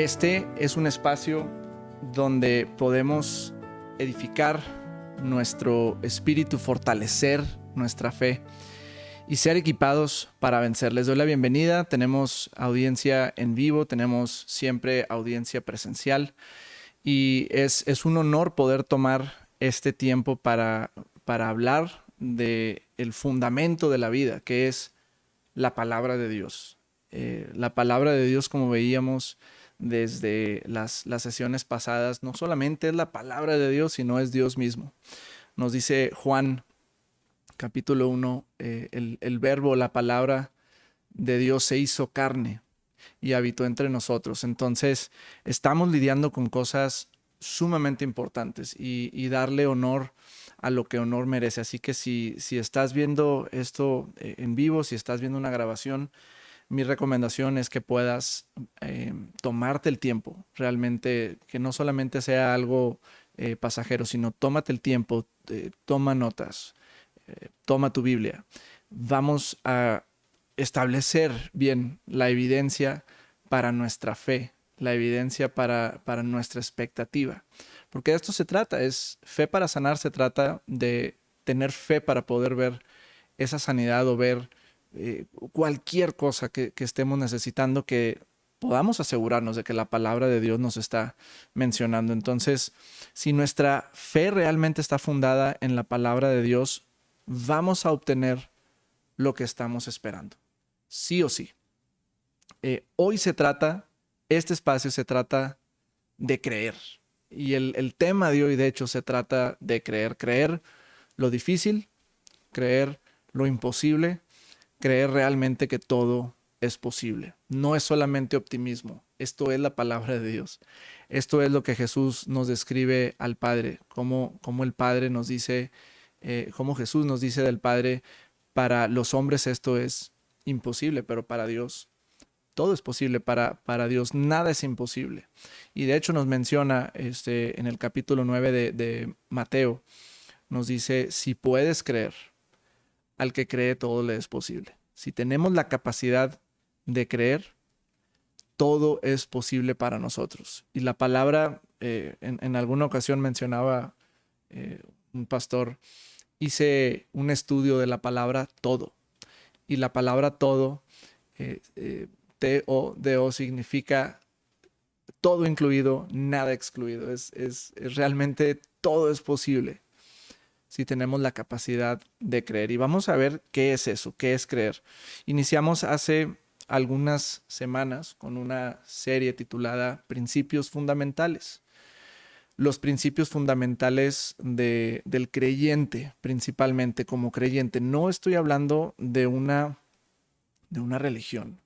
Este es un espacio donde podemos edificar nuestro espíritu, fortalecer nuestra fe y ser equipados para vencer. Les doy la bienvenida. Tenemos audiencia en vivo, tenemos siempre audiencia presencial y es un honor poder tomar este tiempo para hablar del fundamento de la vida, que es la palabra de Dios. La palabra de Dios, como veíamos desde las sesiones pasadas, no solamente es la palabra de Dios, sino es Dios mismo. Nos dice Juan capítulo 1, el verbo, la palabra de Dios se hizo carne y habitó entre nosotros. Entonces estamos lidiando con cosas sumamente importantes y darle honor a lo que honor merece. Así que si estás viendo esto en vivo, si estás viendo una grabación, mi recomendación es que puedas tomarte el tiempo, realmente, que no solamente sea algo pasajero, sino tómate el tiempo, toma notas, toma tu Biblia. Vamos a establecer bien la evidencia para nuestra fe, la evidencia para nuestra expectativa. Porque de esto se trata, es fe para sanar, se trata de tener fe para poder ver esa sanidad o ver cualquier cosa que estemos necesitando, que podamos asegurarnos de que la palabra de Dios nos está mencionando. Entonces, si nuestra fe realmente está fundada en la palabra de Dios, vamos a obtener lo que estamos esperando, sí o sí. Hoy este espacio se trata de creer. Y el tema de hoy, de hecho, se trata de creer. Creer lo difícil, creer lo imposible, creer realmente que todo es posible. No es solamente optimismo. Esto es la palabra de Dios. Esto es lo que Jesús nos describe al Padre. Como el Padre nos dice, como Jesús nos dice del Padre, para los hombres esto es imposible, pero para Dios todo es posible. Para Dios nada es imposible. Y de hecho nos menciona en el capítulo 9 de Mateo, nos dice, si puedes creer, al que cree todo le es posible. Si tenemos la capacidad de creer, todo es posible para nosotros. Y la palabra, en alguna ocasión mencionaba un pastor, hice un estudio de la palabra todo. Y la palabra todo, T-O-D-O, significa todo incluido, nada excluido. Es realmente todo es posible si tenemos la capacidad de creer. Y vamos a ver qué es eso, qué es creer. Iniciamos hace algunas semanas con una serie titulada Principios Fundamentales. Los principios fundamentales del creyente, principalmente como creyente. No estoy hablando de una religión.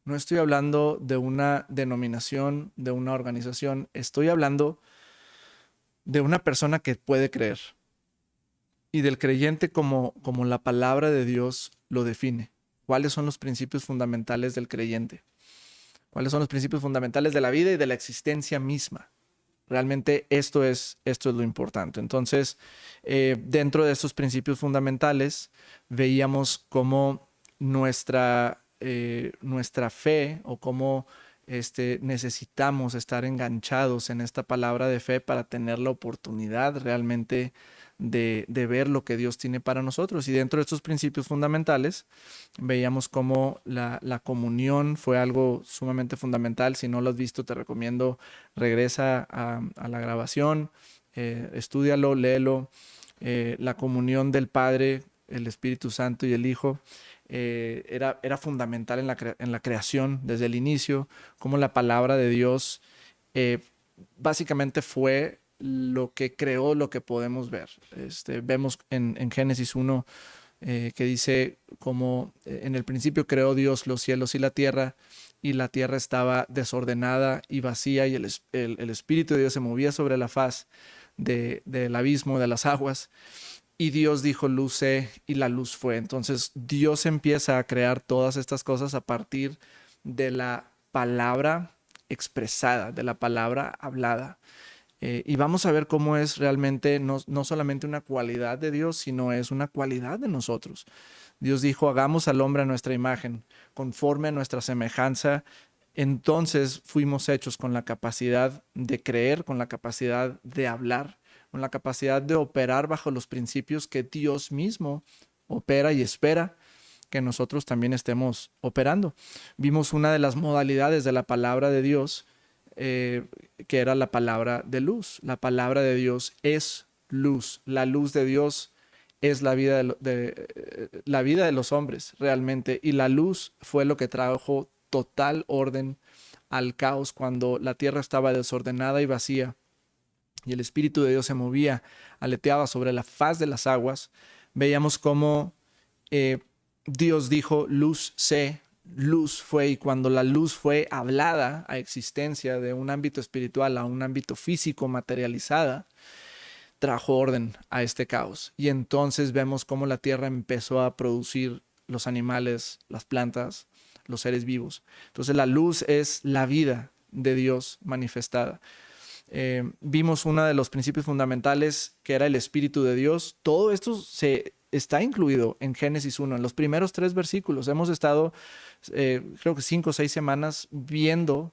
No estoy hablando de una denominación, de una organización. Estoy hablando de una persona que puede creer. Y del creyente como la palabra de Dios lo define. ¿Cuáles son los principios fundamentales del creyente? ¿Cuáles son los principios fundamentales de la vida y de la existencia misma? Realmente esto es lo importante. Entonces, dentro de estos principios fundamentales, veíamos cómo nuestra fe o cómo necesitamos estar enganchados en esta palabra de fe para tener la oportunidad realmente de ver lo que Dios tiene para nosotros. Y dentro de estos principios fundamentales veíamos cómo la comunión fue algo sumamente fundamental. Si no lo has visto, te recomiendo, regresa a la grabación, estúdialo, léelo. La comunión del Padre, el Espíritu Santo y el Hijo era fundamental en la creación desde el inicio, como la palabra de Dios básicamente fue lo que creó lo que podemos ver. Vemos en Génesis 1 que dice como en el principio creó Dios los cielos y la tierra estaba desordenada y vacía, y el Espíritu de Dios se movía sobre la faz del abismo, de las aguas. Y Dios dijo luz sé, y la luz fue. Entonces Dios empieza a crear todas estas cosas a partir de la palabra expresada, de la palabra hablada. Y vamos a ver cómo es realmente no solamente una cualidad de Dios, sino es una cualidad de nosotros. Dios dijo, hagamos al hombre a nuestra imagen, conforme a nuestra semejanza, entonces fuimos hechos con la capacidad de creer, con la capacidad de hablar, con la capacidad de operar bajo los principios que Dios mismo opera y espera que nosotros también estemos operando. Vimos una de las modalidades de la palabra de Dios, que era la palabra de luz. La palabra de Dios es luz. La luz de Dios es la vida la vida de los hombres realmente. Y la luz fue lo que trajo total orden al caos cuando la tierra estaba desordenada y vacía y el Espíritu de Dios se movía, aleteaba sobre la faz de las aguas. Veíamos cómo Dios dijo, luz sé, luz fue, y cuando la luz fue hablada a existencia de un ámbito espiritual a un ámbito físico materializada, trajo orden a este caos. Y entonces vemos cómo la tierra empezó a producir los animales, las plantas, los seres vivos. Entonces la luz es la vida de Dios manifestada. Vimos uno de los principios fundamentales que era el Espíritu de Dios. Todo esto está incluido en Génesis 1. En los primeros 3 versículos hemos estado, creo que 5 o 6 semanas viendo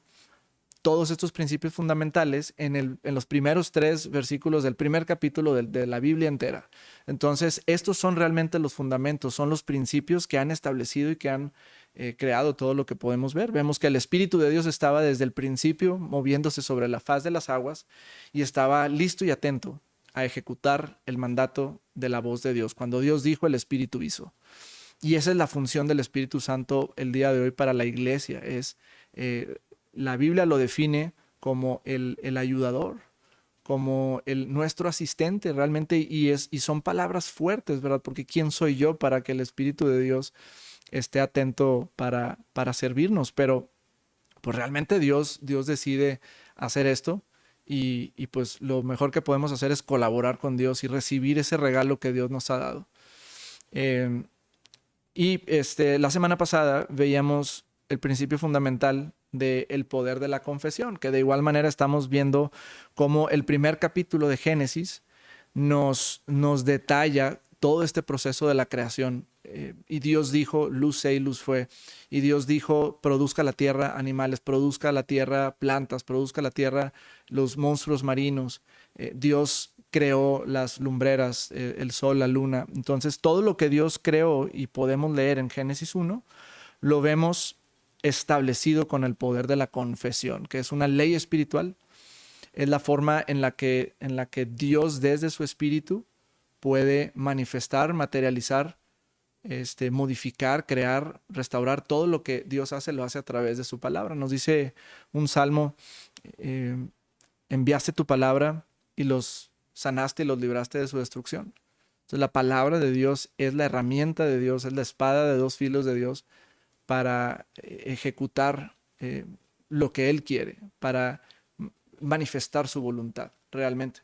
todos estos principios fundamentales en los primeros 3 versículos del primer capítulo de la Biblia entera. Entonces, estos son realmente los fundamentos, son los principios que han establecido y que han creado todo lo que podemos ver. Vemos que el Espíritu de Dios estaba desde el principio moviéndose sobre la faz de las aguas y estaba listo y atento a ejecutar el mandato de la voz de Dios. Cuando Dios dijo, el Espíritu hizo. Y esa es la función del Espíritu Santo el día de hoy para la iglesia. La Biblia lo define como el ayudador, como nuestro asistente realmente, y son palabras fuertes, ¿verdad? Porque ¿quién soy yo para que el Espíritu de Dios esté atento para servirnos? Pero pues realmente Dios decide hacer esto y pues lo mejor que podemos hacer es colaborar con Dios y recibir ese regalo que Dios nos ha dado. La semana pasada veíamos el principio fundamental del poder de la confesión, que de igual manera estamos viendo cómo el primer capítulo de Génesis nos detalla todo este proceso de la creación. Y Dios dijo, luz sé y luz fue. Y Dios dijo, produzca la tierra animales, produzca la tierra plantas, produzca la tierra los monstruos marinos. Dios creó las lumbreras, el sol, la luna. Entonces, todo lo que Dios creó y podemos leer en Génesis 1, lo vemos establecido con el poder de la confesión, que es una ley espiritual. Es la forma en la que Dios desde su espíritu puede manifestar, materializar, modificar, crear, restaurar. Todo lo que Dios hace, lo hace a través de su palabra. Nos dice un salmo, enviaste tu palabra y los sanaste y los libraste de su destrucción. Entonces la palabra de Dios es la herramienta de Dios, es la espada de 2 filos de Dios para ejecutar lo que Él quiere, para manifestar su voluntad realmente.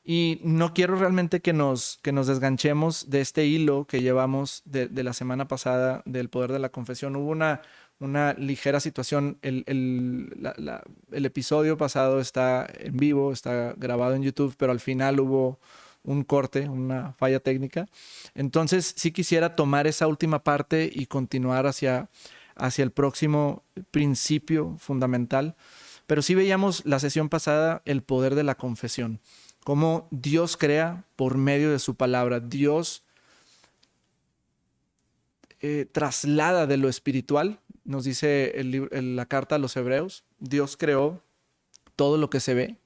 Y no quiero realmente que nos desganchemos de este hilo que llevamos de la semana pasada del poder de la confesión. Hubo una ligera situación. El episodio pasado está en vivo, está grabado en YouTube, pero al final hubo un corte, una falla técnica. Entonces sí quisiera tomar esa última parte y continuar hacia el próximo principio fundamental. Pero sí veíamos la sesión pasada el poder de la confesión. Cómo Dios crea por medio de su palabra. Dios traslada de lo espiritual, nos dice la carta a los Hebreos. Dios creó todo lo que se ve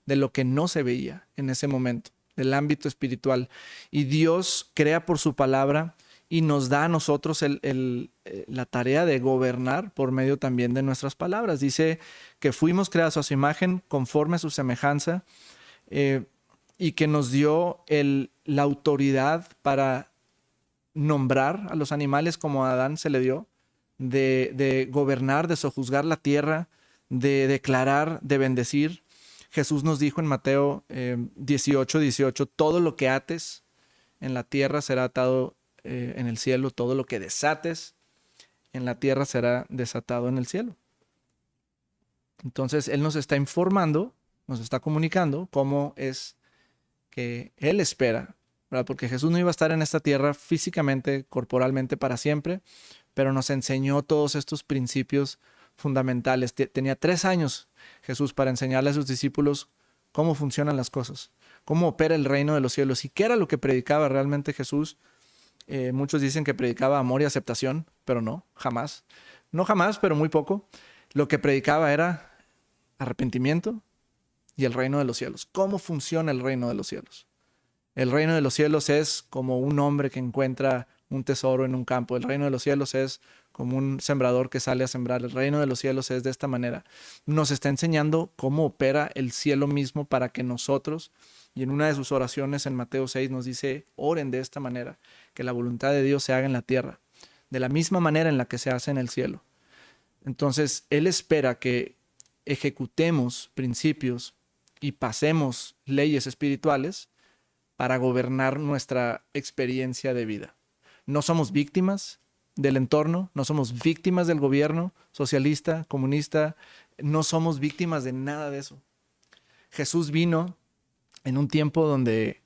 de lo que no se veía en ese momento, del ámbito espiritual. Y Dios crea por su palabra y nos da a nosotros la tarea de gobernar por medio también de nuestras palabras. Dice que fuimos creados a su imagen, conforme a su semejanza, y que nos dio la autoridad para nombrar a los animales como a Adán se le dio, de gobernar, de sojuzgar la tierra, de declarar, de bendecir. Jesús nos dijo en Mateo 18:18, todo lo que ates en la tierra será atado en el cielo, todo lo que desates en la tierra será desatado en el cielo. Entonces Él nos está informando, nos está comunicando cómo es que Él espera, ¿verdad? Porque Jesús no iba a estar en esta tierra físicamente, corporalmente para siempre, pero nos enseñó todos estos principios fundamentales. Tenía 3 años Jesús para enseñarle a sus discípulos cómo funcionan las cosas, cómo opera el reino de los cielos y qué era lo que predicaba realmente Jesús. Muchos dicen que predicaba amor y aceptación, pero no, jamás. No jamás, pero muy poco. Lo que predicaba era arrepentimiento y el reino de los cielos. ¿Cómo funciona el reino de los cielos? El reino de los cielos es como un hombre que encuentra un tesoro en un campo. El reino de los cielos es como un sembrador que sale a sembrar. El reino de los cielos es de esta manera. Nos está enseñando cómo opera el cielo mismo para que nosotros, y en una de sus oraciones en Mateo 6 nos dice, oren de esta manera, que la voluntad de Dios se haga en la tierra, de la misma manera en la que se hace en el cielo. Entonces, Él espera que ejecutemos principios y pasemos leyes espirituales para gobernar nuestra experiencia de vida. No somos víctimas del entorno, no somos víctimas del gobierno socialista, comunista, no somos víctimas de nada de eso. Jesús vino en un tiempo donde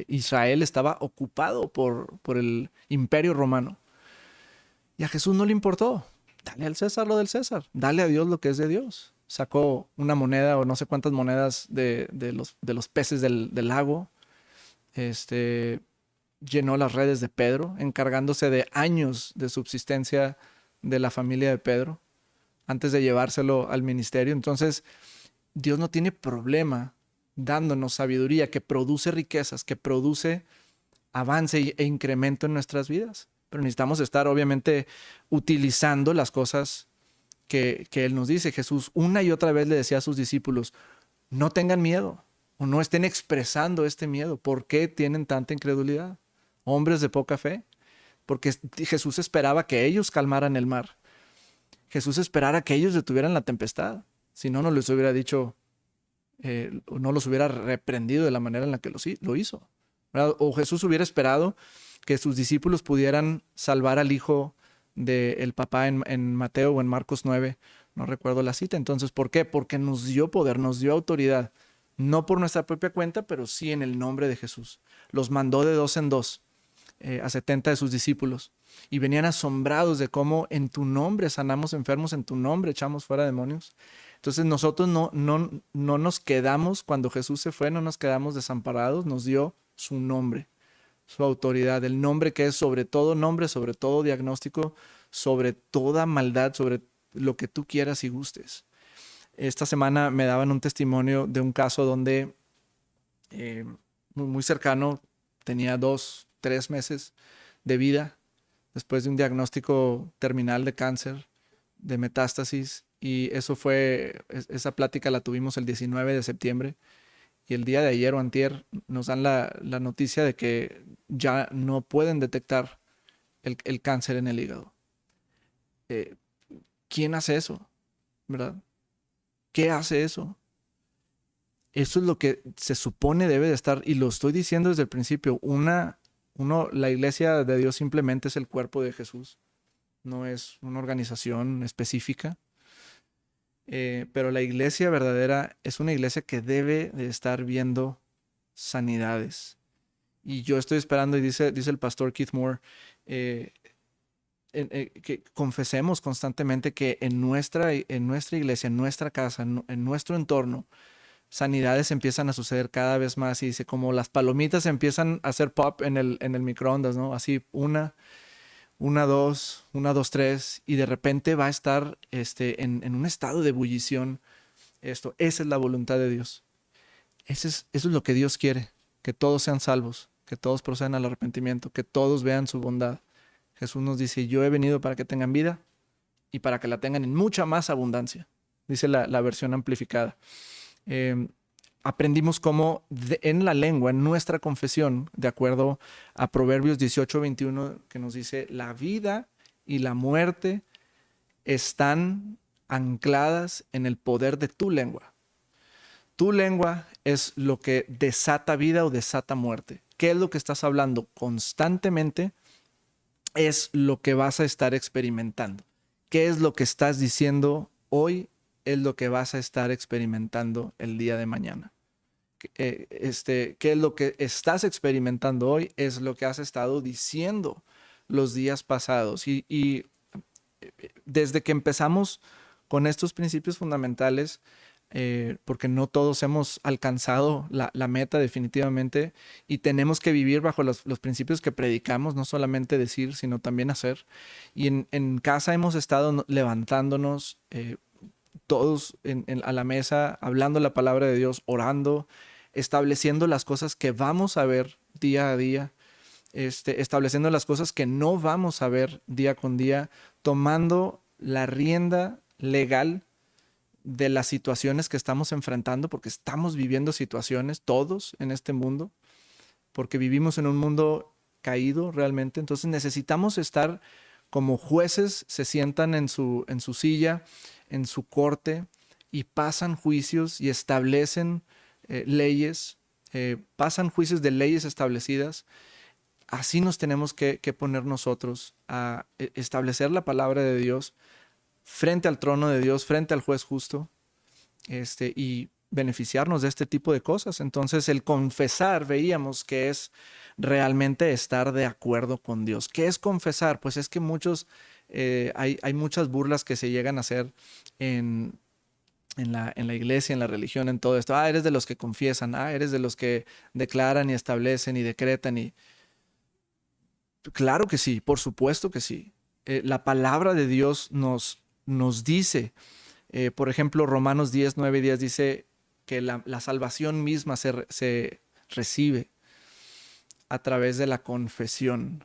Israel estaba ocupado por el imperio romano. Y a Jesús no le importó. Dale al César lo del César, dale a Dios lo que es de Dios. Sacó una moneda o no sé cuántas monedas de los peces del lago. Llenó las redes de Pedro, encargándose de años de subsistencia de la familia de Pedro antes de llevárselo al ministerio. Entonces, Dios no tiene problema dándonos sabiduría que produce riquezas, que produce avance e incremento en nuestras vidas. Pero necesitamos estar, obviamente, utilizando las cosas que Él nos dice. Jesús una y otra vez le decía a sus discípulos, no tengan miedo o no estén expresando este miedo. ¿Por qué tienen tanta incredulidad? Hombres de poca fe. Porque Jesús esperaba que ellos calmaran el mar. Jesús esperara que ellos detuvieran la tempestad. Si no, no les hubiera dicho, no los hubiera reprendido de la manera en la que lo hizo, ¿verdad? O Jesús hubiera esperado que sus discípulos pudieran salvar al hijo del papá en Mateo o en Marcos 9. No recuerdo la cita. Entonces, ¿por qué? Porque nos dio poder, nos dio autoridad. No por nuestra propia cuenta, pero sí en el nombre de Jesús. Los mandó de 2 en 2 a 70 de sus discípulos. Y venían asombrados de cómo en tu nombre sanamos enfermos, en tu nombre echamos fuera demonios. Entonces nosotros no nos quedamos, cuando Jesús se fue, no nos quedamos desamparados, nos dio su nombre, su autoridad, el nombre que es sobre todo nombre, sobre todo diagnóstico, sobre toda maldad, sobre lo que tú quieras y gustes. Esta semana me daban un testimonio de un caso donde muy cercano, tenía 2, 3 meses de vida después de un diagnóstico terminal de cáncer, de metástasis, y esa plática la tuvimos el 19 de septiembre, y el día de ayer o antier nos dan la noticia de que ya no pueden detectar el cáncer en el hígado. ¿Quién hace eso? ¿Verdad? ¿Qué hace eso? Eso es lo que se supone debe de estar, y lo estoy diciendo desde el principio, la iglesia de Dios simplemente es el cuerpo de Jesús, no es una organización específica, pero la iglesia verdadera es una iglesia que debe de estar viendo sanidades. Y yo estoy esperando, y dice el pastor Keith Moore, que confesemos constantemente que en nuestra iglesia, en nuestra casa, en nuestro entorno, sanidades empiezan a suceder cada vez más. Y dice, como las palomitas empiezan a hacer pop en el microondas, ¿no? Así, una, dos, 3, y de repente va a estar en un estado de ebullición. Esa es la voluntad de Dios. Eso es lo que Dios quiere, que todos sean salvos, que todos procedan al arrepentimiento, que todos vean su bondad. Jesús nos dice, yo he venido para que tengan vida y para que la tengan en mucha más abundancia. Dice la versión amplificada. Aprendimos cómo en la lengua, en nuestra confesión, de acuerdo a Proverbios 18:21, que nos dice, la vida y la muerte están ancladas en el poder de tu lengua. Tu lengua es lo que desata vida o desata muerte. ¿Qué es lo que estás hablando constantemente? Es lo que vas a estar experimentando. ¿Qué es lo que estás diciendo hoy? Es lo que vas a estar experimentando el día de mañana. ¿Qué es lo que estás experimentando hoy? Es lo que has estado diciendo los días pasados. Y desde que empezamos con estos principios fundamentales, porque no todos hemos alcanzado la meta definitivamente y tenemos que vivir bajo los principios que predicamos, no solamente decir, sino también hacer. Y en casa hemos estado levantándonos todos a la mesa, hablando la palabra de Dios, orando, estableciendo las cosas que vamos a ver día a día, estableciendo las cosas que no vamos a ver día con día, tomando la rienda legal de las situaciones que estamos enfrentando, porque estamos viviendo situaciones todos en este mundo, porque vivimos en un mundo caído realmente. Entonces necesitamos estar como jueces, se sientan en su silla, en su corte, y pasan juicios y establecen leyes, pasan juicios de leyes establecidas. Así nos tenemos que poner nosotros a establecer la palabra de Dios frente al trono de Dios, frente al juez justo, y beneficiarnos de este tipo de cosas. Entonces el confesar, veíamos que es realmente estar de acuerdo con Dios. ¿Qué es confesar? Pues es que hay muchas burlas que se llegan a hacer en la iglesia, en la religión, en todo esto. Eres de los que confiesan, eres de los que declaran y establecen y decretan. Y claro que sí, por supuesto que sí. La palabra de Dios nos dice, por ejemplo, Romanos 10, 9 y 10 dice que la salvación misma se recibe a través de la confesión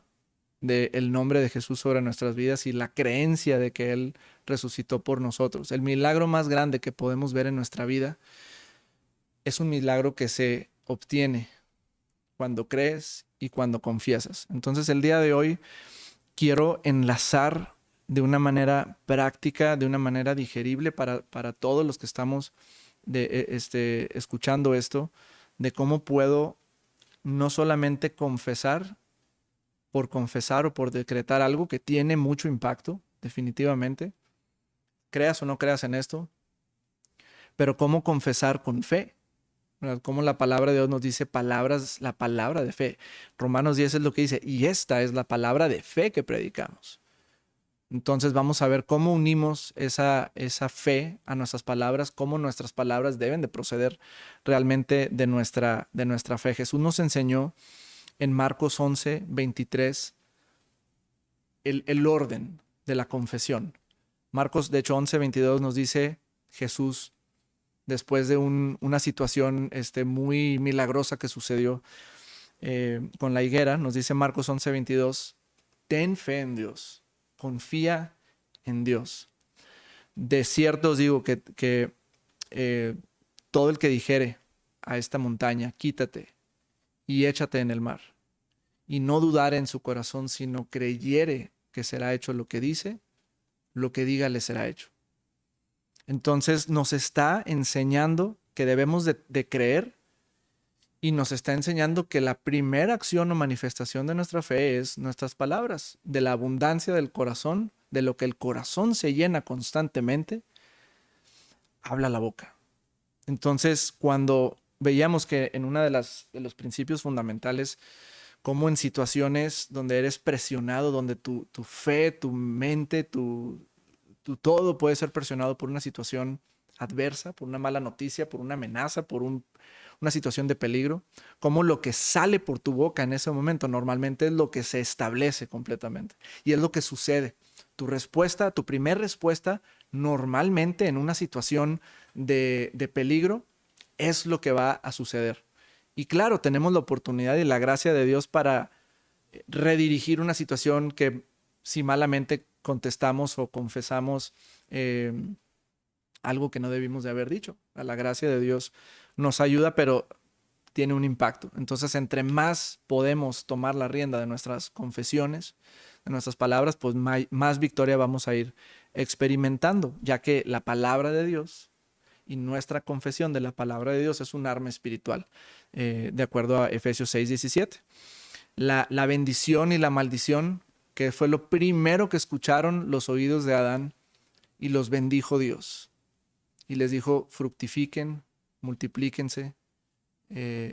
del nombre de Jesús sobre nuestras vidas y la creencia de que Él resucitó por nosotros. El milagro más grande que podemos ver en nuestra vida es un milagro que se obtiene cuando crees y cuando confiesas. Entonces el día de hoy quiero enlazar de una manera práctica, de una manera digerible para todos los que estamos escuchando esto, de cómo puedo no solamente confesar o por decretar algo que tiene mucho impacto, definitivamente, creas o no creas en esto, pero cómo confesar con fe, ¿verdad? Cómo la palabra de Dios nos dice la palabra de fe. Romanos 10 es lo que dice, y esta es la palabra de fe que predicamos. Entonces vamos a ver cómo unimos esa fe a nuestras palabras, cómo nuestras palabras deben de proceder realmente de nuestra fe. Jesús nos enseñó en Marcos 11, 23 el orden de la confesión. Marcos, de hecho, 11, 22 nos dice Jesús, después de una situación muy milagrosa que sucedió con la higuera, nos dice Marcos 11, 22, ten fe en Dios, confía en Dios. De cierto os digo que todo el que dijere a esta montaña, quítate y échate en el mar, y no dudare en su corazón, sino creyere que será hecho lo que dice, lo que diga le será hecho. Entonces nos está enseñando que debemos de creer, y nos está enseñando que la primera acción o manifestación de nuestra fe es nuestras palabras. De la abundancia del corazón, de lo que el corazón se llena constantemente, habla la boca. Entonces, cuando veíamos que en una de los principios fundamentales, como en situaciones donde eres presionado, donde tu fe, tu mente, tu todo puede ser presionado por una situación adversa, por una mala noticia, por una amenaza, por una situación de peligro, como lo que sale por tu boca en ese momento normalmente es lo que se establece completamente y es lo que sucede. Tu respuesta, tu primera respuesta normalmente en una situación de peligro es lo que va a suceder. Y claro, tenemos la oportunidad y la gracia de Dios para redirigir una situación que si malamente contestamos o confesamos algo que no debimos de haber dicho. A la gracia de Dios nos ayuda, pero tiene un impacto. Entonces, entre más podemos tomar la rienda de nuestras confesiones, de nuestras palabras, pues más victoria vamos a ir experimentando, ya que la palabra de Dios y nuestra confesión de la palabra de Dios es un arma espiritual, de acuerdo a Efesios 6, 17. La bendición y la maldición, que fue lo primero que escucharon los oídos de Adán, y los bendijo Dios. Y les dijo, fructifiquen, multiplíquense,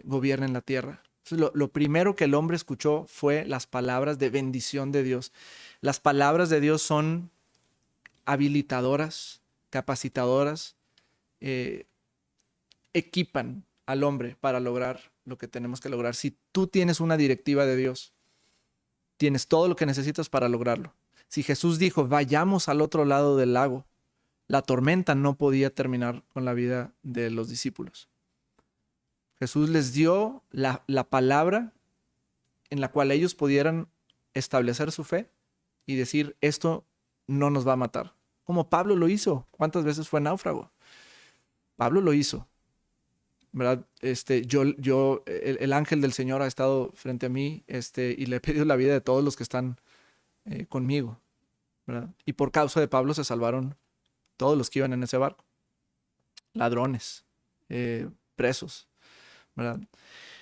gobiernen la tierra. Entonces, lo primero que el hombre escuchó fue las palabras de bendición de Dios. Las palabras de Dios son habilitadoras, capacitadoras, equipan al hombre para lograr lo que tenemos que lograr. Si tú tienes una directiva de Dios, tienes todo lo que necesitas para lograrlo. Si Jesús dijo, vayamos al otro lado del lago, la tormenta no podía terminar con la vida de los discípulos. Jesús les dio la palabra en la cual ellos pudieran establecer su fe y decir, esto no nos va a matar. Como Pablo lo hizo. ¿Cuántas veces fue náufrago? Pablo lo hizo, ¿verdad? El ángel del Señor ha estado frente a mí, y le he pedido la vida de todos los que están conmigo, ¿verdad? Y por causa de Pablo se salvaron todos los que iban en ese barco. Ladrones, presos, ¿verdad?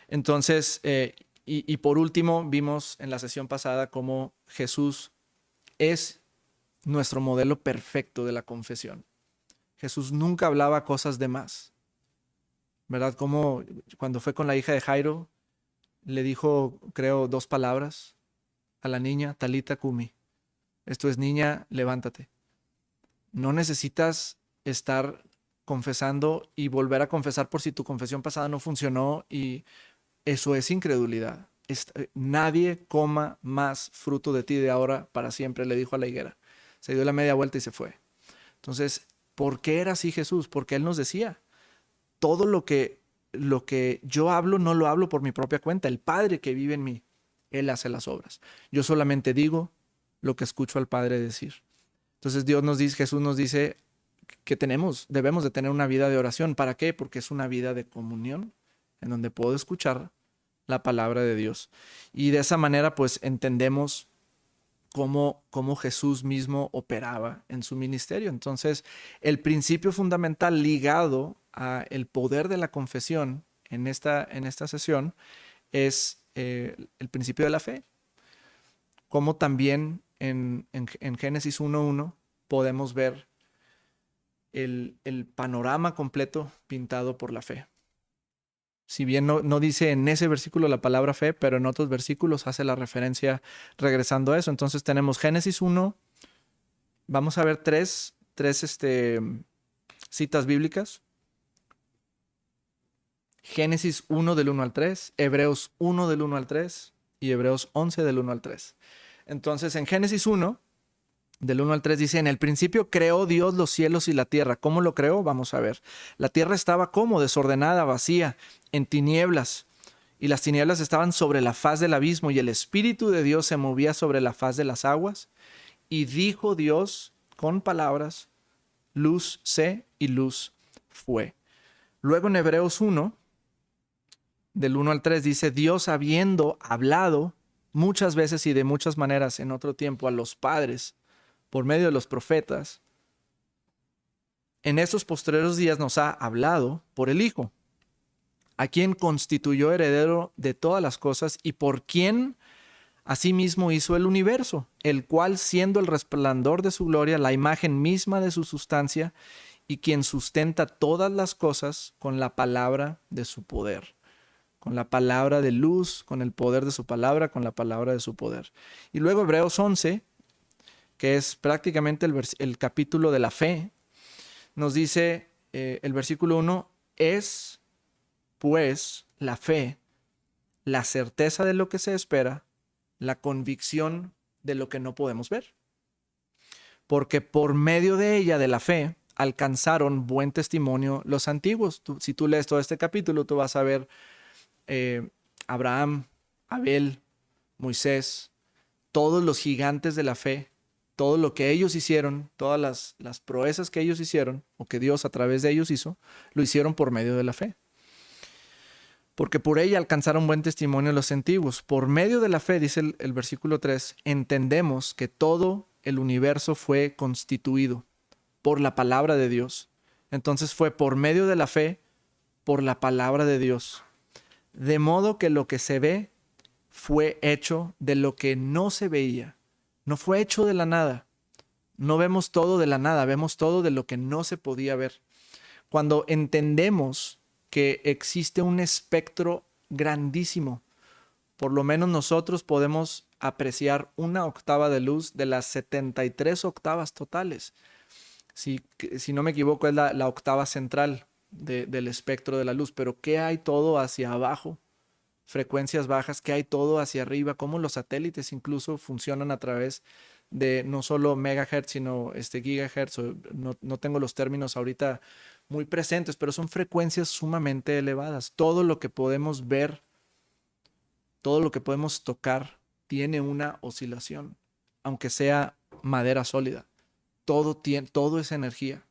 Entonces, y por último, vimos en la sesión pasada cómo Jesús es nuestro modelo perfecto de la confesión. Jesús nunca hablaba cosas de más, ¿verdad? Como cuando fue con la hija de Jairo, le dijo, creo, 2 palabras a la niña, Talita Kumi. Esto es, niña, levántate. No necesitas estar confesando y volver a confesar por si tu confesión pasada no funcionó, y eso es incredulidad. Nadie coma más fruto de ti de ahora para siempre, le dijo a la higuera. Se dio la media vuelta y se fue. Entonces, ¿por qué era así Jesús? Porque Él nos decía, todo lo que yo hablo no lo hablo por mi propia cuenta. El Padre que vive en mí, Él hace las obras. Yo solamente digo lo que escucho al Padre decir. Entonces Jesús nos dice que debemos de tener una vida de oración. ¿Para qué? Porque es una vida de comunión en donde puedo escuchar la palabra de Dios. Y de esa manera pues entendemos cómo Jesús mismo operaba en su ministerio. Entonces, el principio fundamental ligado a el poder de la confesión en esta sesión es el principio de la fe. Como también en Génesis 1:1 podemos ver el panorama completo pintado por la fe. Si bien no dice en ese versículo la palabra fe, pero en otros versículos hace la referencia regresando a eso. Entonces tenemos Génesis 1. Vamos a ver tres citas bíblicas. Génesis 1 del 1 al 3, Hebreos 1 del 1 al 3 y Hebreos 11 del 1 al 3. Entonces en Génesis 1 del 1 al 3 dice, en el principio creó Dios los cielos y la tierra. ¿Cómo lo creó? Vamos a ver. La tierra estaba como desordenada, vacía, en tinieblas, y las tinieblas estaban sobre la faz del abismo, y el Espíritu de Dios se movía sobre la faz de las aguas. Y dijo Dios con palabras, luz sé, y luz fue. Luego en Hebreos 1, del 1 al 3 dice, Dios habiendo hablado muchas veces y de muchas maneras en otro tiempo a los padres, por medio de los profetas, en estos postreros días nos ha hablado por el Hijo, a quien constituyó heredero de todas las cosas y por quien asimismo hizo el universo, el cual siendo el resplandor de su gloria, la imagen misma de su sustancia, y quien sustenta todas las cosas con la palabra de su poder. Con la palabra de luz, con el poder de su palabra, con la palabra de su poder. Y luego Hebreos 11, que es prácticamente el capítulo de la fe, nos dice el versículo 1, es pues la fe, la certeza de lo que se espera, la convicción de lo que no podemos ver. Porque por medio de ella, de la fe, alcanzaron buen testimonio los antiguos. Si tú lees todo este capítulo, tú vas a ver Abraham, Abel, Moisés, todos los gigantes de la fe, todo lo que ellos hicieron, todas las proezas que ellos hicieron, o que Dios a través de ellos hizo, lo hicieron por medio de la fe. Porque por ella alcanzaron buen testimonio los antiguos. Por medio de la fe, dice el versículo 3, entendemos que todo el universo fue constituido por la palabra de Dios. Entonces fue por medio de la fe, por la palabra de Dios. De modo que lo que se ve fue hecho de lo que no se veía. No fue hecho de la nada. No vemos todo de la nada, vemos todo de lo que no se podía ver. Cuando entendemos que existe un espectro grandísimo, por lo menos nosotros podemos apreciar 1 octava de luz de las 73 octavas totales. Si no me equivoco, es la octava central del espectro de la luz. Pero ¿qué hay todo hacia abajo? Frecuencias bajas, ¿qué hay todo hacia arriba? Cómo los satélites incluso funcionan a través de no solo megahertz, sino gigahertz. No tengo los términos ahorita muy presentes, pero son frecuencias sumamente elevadas. Todo lo que podemos ver, todo lo que podemos tocar, tiene una oscilación, aunque sea madera sólida. Todo es energía.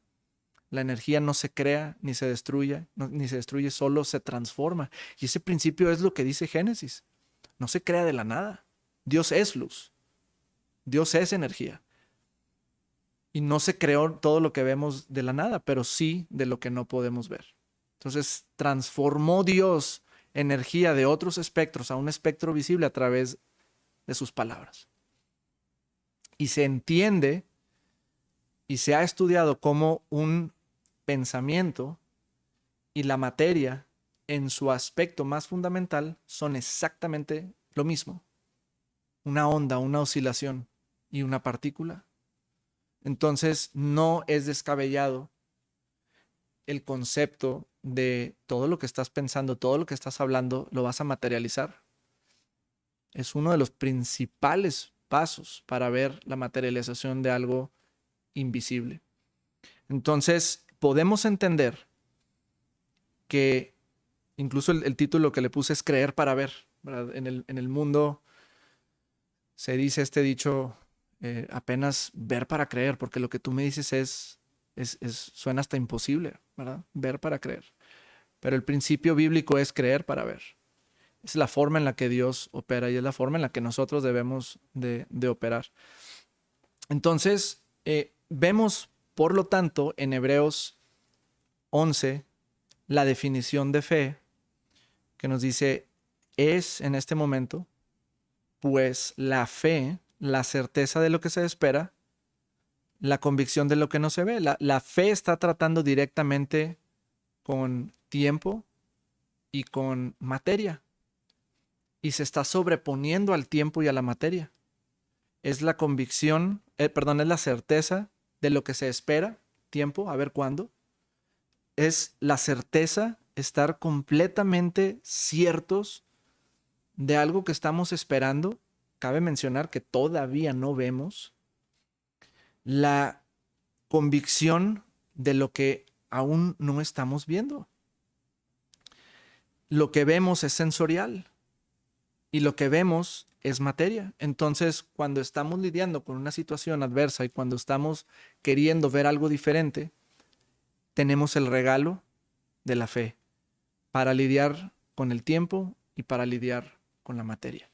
La energía no se crea ni se destruye, ni se destruye, solo se transforma. Y ese principio es lo que dice Génesis. No se crea de la nada. Dios es luz. Dios es energía. Y no se creó todo lo que vemos de la nada, pero sí de lo que no podemos ver. Entonces, transformó Dios energía de otros espectros a un espectro visible a través de sus palabras. Y se entiende y se ha estudiado como un pensamiento y la materia en su aspecto más fundamental son exactamente lo mismo. Una onda, una oscilación y una partícula. Entonces no es descabellado el concepto de todo lo que estás pensando, todo lo que estás hablando, lo vas a materializar. Es uno de los principales pasos para ver la materialización de algo invisible. Entonces podemos entender que incluso el título que le puse es creer para ver, ¿verdad? En el mundo se dice este dicho, apenas ver para creer, porque lo que tú me dices suena hasta imposible, ¿verdad? Ver para creer. Pero el principio bíblico es creer para ver. Es la forma en la que Dios opera y es la forma en la que nosotros debemos de operar. Entonces, vemos, por lo tanto, en Hebreos 11, la definición de fe, que nos dice, es en este momento, pues la fe, la certeza de lo que se espera, la convicción de lo que no se ve. La fe está tratando directamente con tiempo y con materia. Y se está sobreponiendo al tiempo y a la materia. Es la convicción, es la certeza de lo que se espera, tiempo, a ver cuándo. Es la certeza, estar completamente ciertos de algo que estamos esperando. Cabe mencionar que todavía no vemos. La convicción de lo que aún no estamos viendo. Lo que vemos es sensorial y lo que vemos es materia. Entonces, cuando estamos lidiando con una situación adversa y cuando estamos queriendo ver algo diferente, tenemos el regalo de la fe para lidiar con el tiempo y para lidiar con la materia.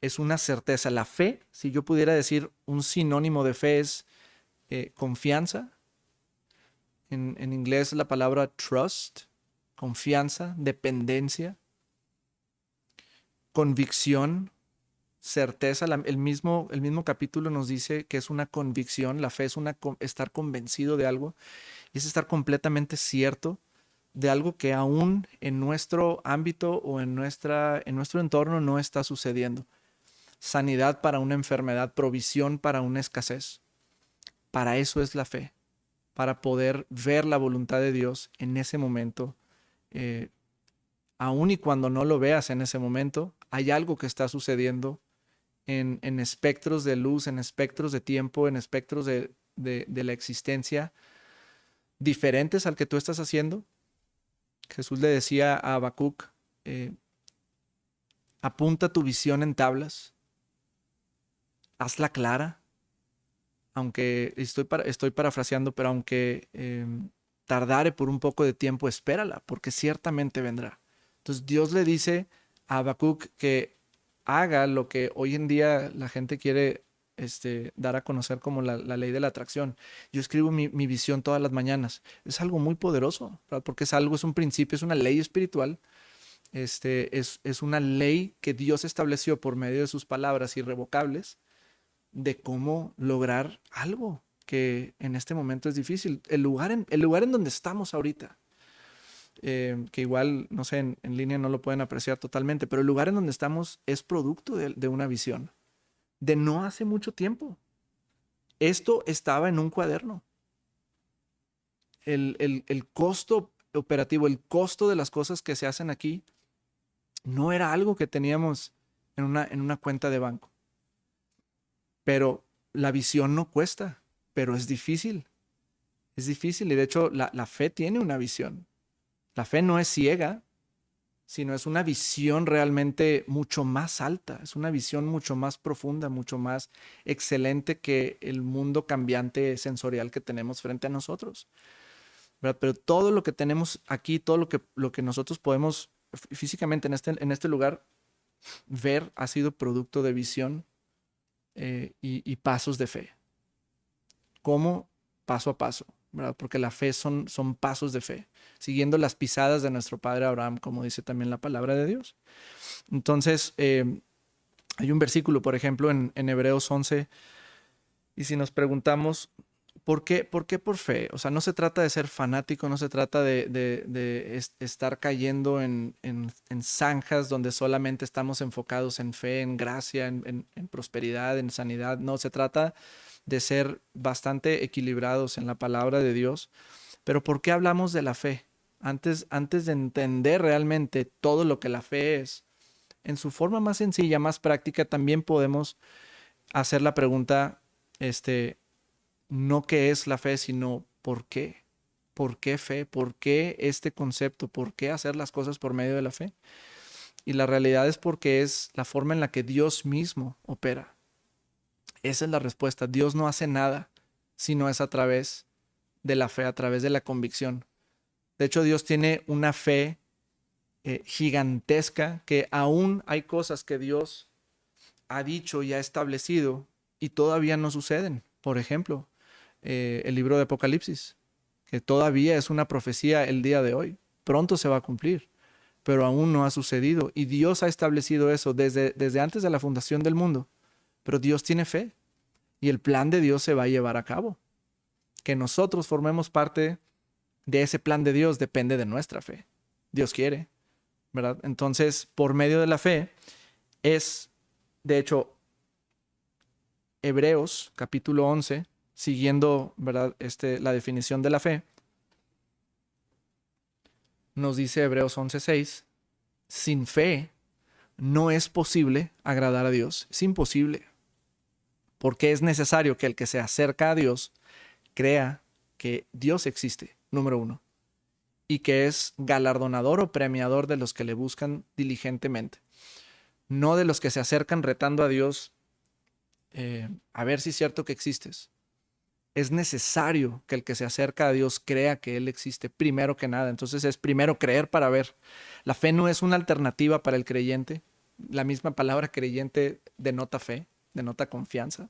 Es una certeza. La fe, si yo pudiera decir un sinónimo de fe, es confianza. En inglés la palabra trust, confianza, dependencia, convicción, certeza. El mismo capítulo nos dice que es una convicción. La fe es estar convencido de algo y es estar completamente cierto de algo que aún en nuestro ámbito o en nuestro entorno no está sucediendo. Sanidad para una enfermedad, provisión para una escasez. Para eso es la fe, para poder ver la voluntad de Dios en ese momento. Aun y cuando no lo veas en ese momento, hay algo que está sucediendo en espectros de luz, en espectros de tiempo, en espectros de la existencia diferentes al que tú estás haciendo. Jesús le decía a Habacuc, apunta tu visión en tablas, hazla clara, aunque estoy parafraseando, pero aunque tardare por un poco de tiempo, espérala, porque ciertamente vendrá. Entonces Dios le dice a Habacuc que haga lo que hoy en día la gente quiere dar a conocer como la ley de la atracción. Yo escribo mi visión todas las mañanas. Es algo muy poderoso, ¿verdad? Porque es un principio, es una ley espiritual. Es una ley que Dios estableció por medio de sus palabras irrevocables de cómo lograr algo que en este momento es difícil. El lugar en donde estamos ahorita, que igual, no sé, en línea no lo pueden apreciar totalmente, pero el lugar en donde estamos es producto de una visión de no hace mucho tiempo. Esto estaba en un cuaderno el costo operativo, el costo de las cosas que se hacen aquí, no era algo que teníamos en una cuenta de banco. Pero la visión no cuesta, pero es difícil. Es difícil y de hecho la fe tiene una visión. La fe no es ciega, sino es una visión realmente mucho más alta, es una visión mucho más profunda, mucho más excelente que el mundo cambiante sensorial que tenemos frente a nosotros, ¿verdad? Pero todo lo que tenemos aquí, todo lo que nosotros podemos físicamente en este lugar ver ha sido producto de visión y pasos de fe. ¿Cómo? Paso a paso, ¿verdad? Porque la fe son pasos de fe, siguiendo las pisadas de nuestro padre Abraham, como dice también la palabra de Dios. Entonces, hay un versículo, por ejemplo, en Hebreos 11, y si nos preguntamos, ¿por qué por fe? O sea, no se trata de ser fanático, no se trata de estar cayendo en zanjas donde solamente estamos enfocados en fe, en gracia, en prosperidad, en sanidad. No, se trata de ser bastante equilibrados en la palabra de Dios. Pero ¿por qué hablamos de la fe? Antes de entender realmente todo lo que la fe es, en su forma más sencilla, más práctica, también podemos hacer la pregunta, no qué es la fe, sino por qué. ¿Por qué fe? ¿Por qué este concepto? ¿Por qué hacer las cosas por medio de la fe? Y la realidad es porque es la forma en la que Dios mismo opera. Esa es la respuesta. Dios no hace nada si no es a través de la fe, a través de la convicción. De hecho, Dios tiene una fe gigantesca, que aún hay cosas que Dios ha dicho y ha establecido y todavía no suceden. Por ejemplo, el libro de Apocalipsis, que todavía es una profecía el día de hoy. Pronto se va a cumplir, pero aún no ha sucedido. Y Dios ha establecido eso desde antes de la fundación del mundo. Pero Dios tiene fe y el plan de Dios se va a llevar a cabo. Que nosotros formemos parte de ese plan de Dios depende de nuestra fe. Dios quiere, ¿verdad? Entonces, por medio de la fe es, de hecho, Hebreos capítulo 11, siguiendo, ¿verdad? La definición de la fe, nos dice Hebreos 11:6, sin fe no es posible agradar a Dios. Es imposible, porque es necesario que el que se acerca a Dios crea que Dios existe, número uno, y que es galardonador o premiador de los que le buscan diligentemente, no de los que se acercan retando a Dios a ver si es cierto que existes. Es necesario que el que se acerca a Dios crea que Él existe primero que nada. Entonces es primero creer para ver. La fe no es una alternativa para el creyente. La misma palabra creyente denota fe, denota confianza.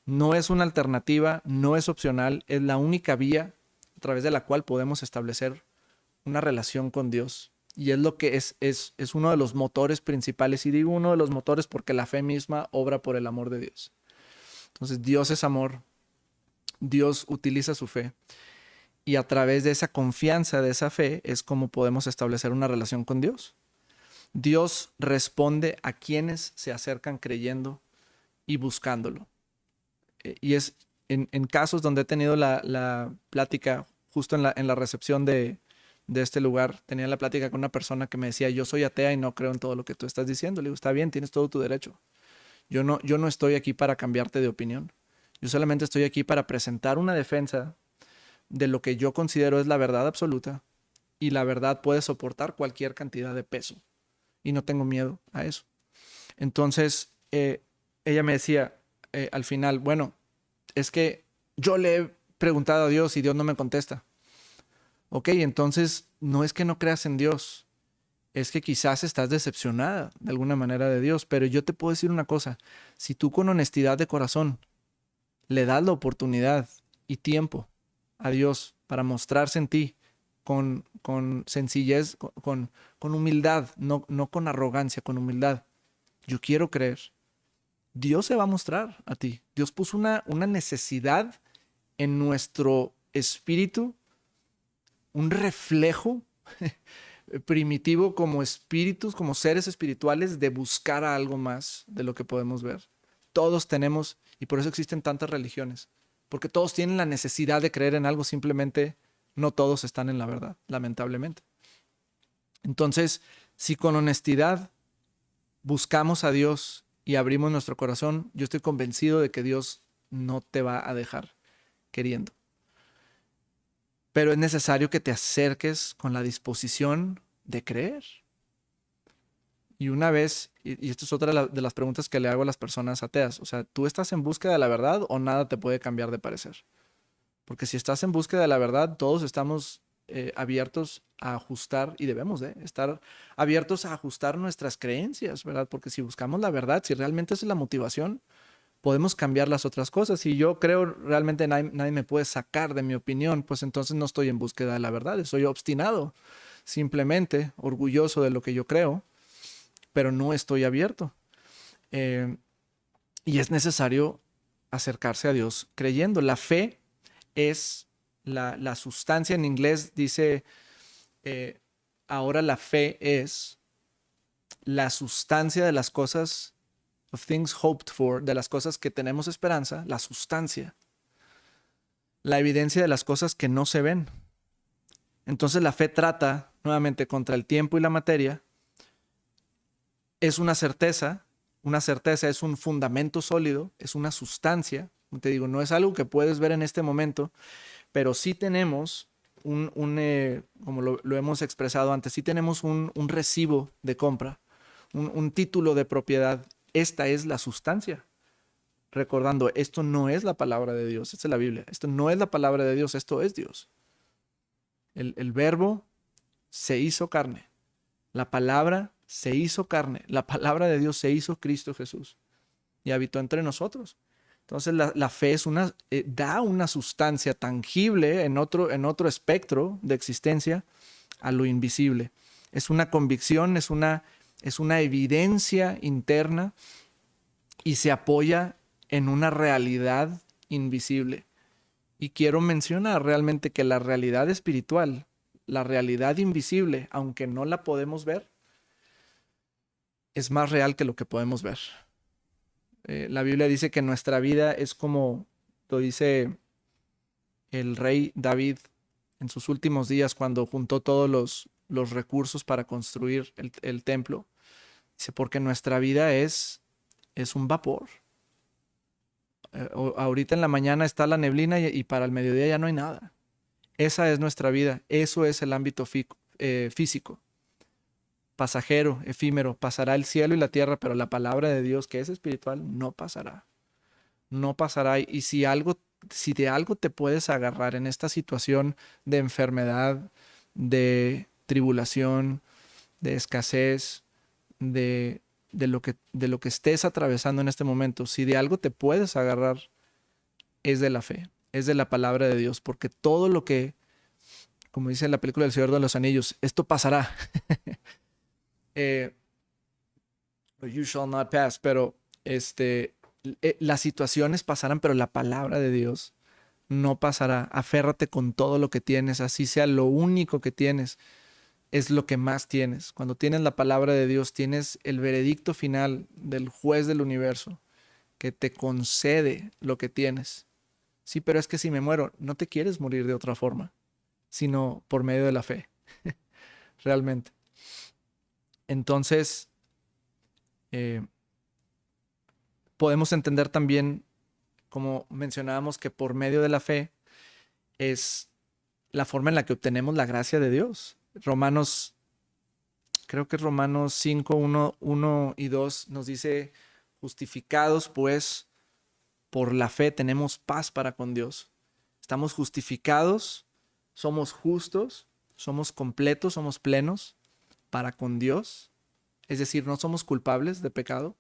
No es una alternativa, no es opcional, es la única vía a través de la cual podemos establecer una relación con Dios. Y es lo que es uno de los motores principales. Y digo uno de los motores porque la fe misma obra por el amor de Dios. Entonces Dios es amor. Dios utiliza su fe. Y a través de esa confianza, de esa fe, es como podemos establecer una relación con Dios. Dios responde a quienes se acercan creyendo y buscándolo. Y es en casos donde he tenido la plática, justo en la recepción de este lugar, tenía la plática con una persona que me decía, yo soy atea y no creo en todo lo que tú estás diciendo. Le digo, está bien, tienes todo tu derecho. Yo no estoy aquí para cambiarte de opinión. Yo solamente estoy aquí para presentar una defensa de lo que yo considero es la verdad absoluta, y la verdad puede soportar cualquier cantidad de peso y no tengo miedo a eso. Entonces, ella me decía al final, bueno, es que yo le he preguntado a Dios y Dios no me contesta. Ok, entonces no es que no creas en Dios, es que quizás estás decepcionada de alguna manera de Dios, pero yo te puedo decir una cosa, si tú con honestidad de corazón le das la oportunidad y tiempo a Dios para mostrarse en ti con sencillez, con humildad, no con arrogancia, con humildad. Yo quiero creer. Dios se va a mostrar a ti. Dios puso una necesidad en nuestro espíritu, un reflejo primitivo como espíritus, como seres espirituales, de buscar a algo más de lo que podemos ver. Todos tenemos, y por eso existen tantas religiones, porque todos tienen la necesidad de creer en algo simplemente No todos están en la verdad, lamentablemente. Entonces, si con honestidad buscamos a Dios y abrimos nuestro corazón, yo estoy convencido de que Dios no te va a dejar queriendo. Pero es necesario que te acerques con la disposición de creer. Y una vez, y esto es otra de las preguntas que le hago a las personas ateas, o sea, ¿tú estás en búsqueda de la verdad o nada te puede cambiar de parecer? Porque si estás en búsqueda de la verdad, todos estamos abiertos a ajustar, y debemos de estar abiertos a ajustar nuestras creencias, ¿verdad? Porque si buscamos la verdad, si realmente esa es la motivación, podemos cambiar las otras cosas. Si yo creo realmente nadie me puede sacar de mi opinión, pues entonces no estoy en búsqueda de la verdad, soy obstinado, simplemente orgulloso de lo que yo creo, pero no estoy abierto. Eh, y es necesario acercarse a Dios creyendo. La fe es la sustancia. En inglés dice, ahora la fe es la sustancia de las cosas, of things hoped for, de las cosas que tenemos esperanza, la sustancia, la evidencia de las cosas que no se ven. Entonces la fe trata nuevamente contra el tiempo y la materia. Es una certeza es un fundamento sólido, es una sustancia. Te digo, no es algo que puedes ver en este momento, pero sí tenemos como lo hemos expresado antes, sí tenemos un recibo de compra, un título de propiedad. Esta es la sustancia. Recordando, esto no es la palabra de Dios, esta es la Biblia. Esto no es la palabra de Dios, esto es Dios. El verbo se hizo carne. La palabra se hizo carne. La palabra de Dios se hizo Cristo Jesús y habitó entre nosotros. Entonces la fe es da una sustancia tangible en otro espectro de existencia a lo invisible. Es una convicción, es una evidencia interna y se apoya en una realidad invisible. Y quiero mencionar realmente que la realidad espiritual, la realidad invisible, aunque no la podemos ver, es más real que lo que podemos ver. La Biblia dice que nuestra vida es como lo dice el rey David en sus últimos días cuando juntó todos los recursos para construir el templo. Dice, porque nuestra vida es un vapor. Ahorita en la mañana está la neblina y para el mediodía ya no hay nada. Esa es nuestra vida. Eso es el ámbito físico. Pasajero, efímero. Pasará el cielo y la tierra, pero la palabra de Dios, que es espiritual, no pasará. No pasará. Y si de algo te puedes agarrar en esta situación de enfermedad, de tribulación, de escasez, de lo que estés atravesando en este momento, si de algo te puedes agarrar, es de la fe, es de la palabra de Dios, porque todo lo que, como dice en la película El Señor de los Anillos, esto pasará. You shall not pass, pero las situaciones pasarán, pero la palabra de Dios no pasará. Aférrate con todo lo que tienes, así sea lo único que tienes, es lo que más tienes. Cuando tienes la palabra de Dios, tienes el veredicto final del juez del universo que te concede lo que tienes. Sí, pero es que si me muero, no te quieres morir de otra forma, sino por medio de la fe, realmente. Entonces, podemos entender también, como mencionábamos, que por medio de la fe es la forma en la que obtenemos la gracia de Dios. Creo que Romanos 5, 1 y 2 nos dice, justificados pues por la fe tenemos paz para con Dios. Estamos justificados, somos justos, somos completos, somos plenos para con Dios. Es decir, no somos culpables de pecado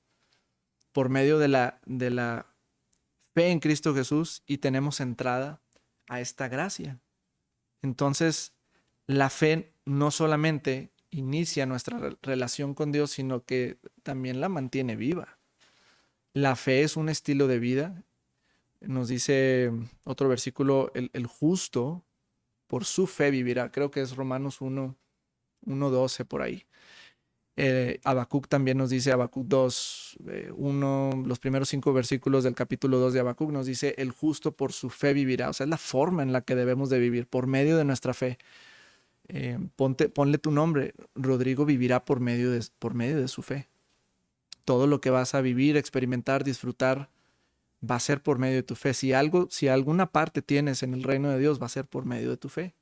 por medio de la fe en Cristo Jesús y tenemos entrada a esta gracia. Entonces, la fe no solamente inicia nuestra relación con Dios, sino que también la mantiene viva. La fe es un estilo de vida. Nos dice otro versículo, el justo por su fe vivirá. Creo que es Romanos 1:12 por ahí. Habacuc también nos dice, Habacuc 2, 1, los primeros 5 versículos del capítulo 2 de Habacuc nos dice, el justo por su fe vivirá. O sea, es la forma en la que debemos de vivir, por medio de nuestra fe. Ponle tu nombre, Rodrigo vivirá por medio de su fe. Todo lo que vas a vivir, experimentar, disfrutar, va a ser por medio de tu fe. Si alguna parte tienes en el reino de Dios, va a ser por medio de tu fe.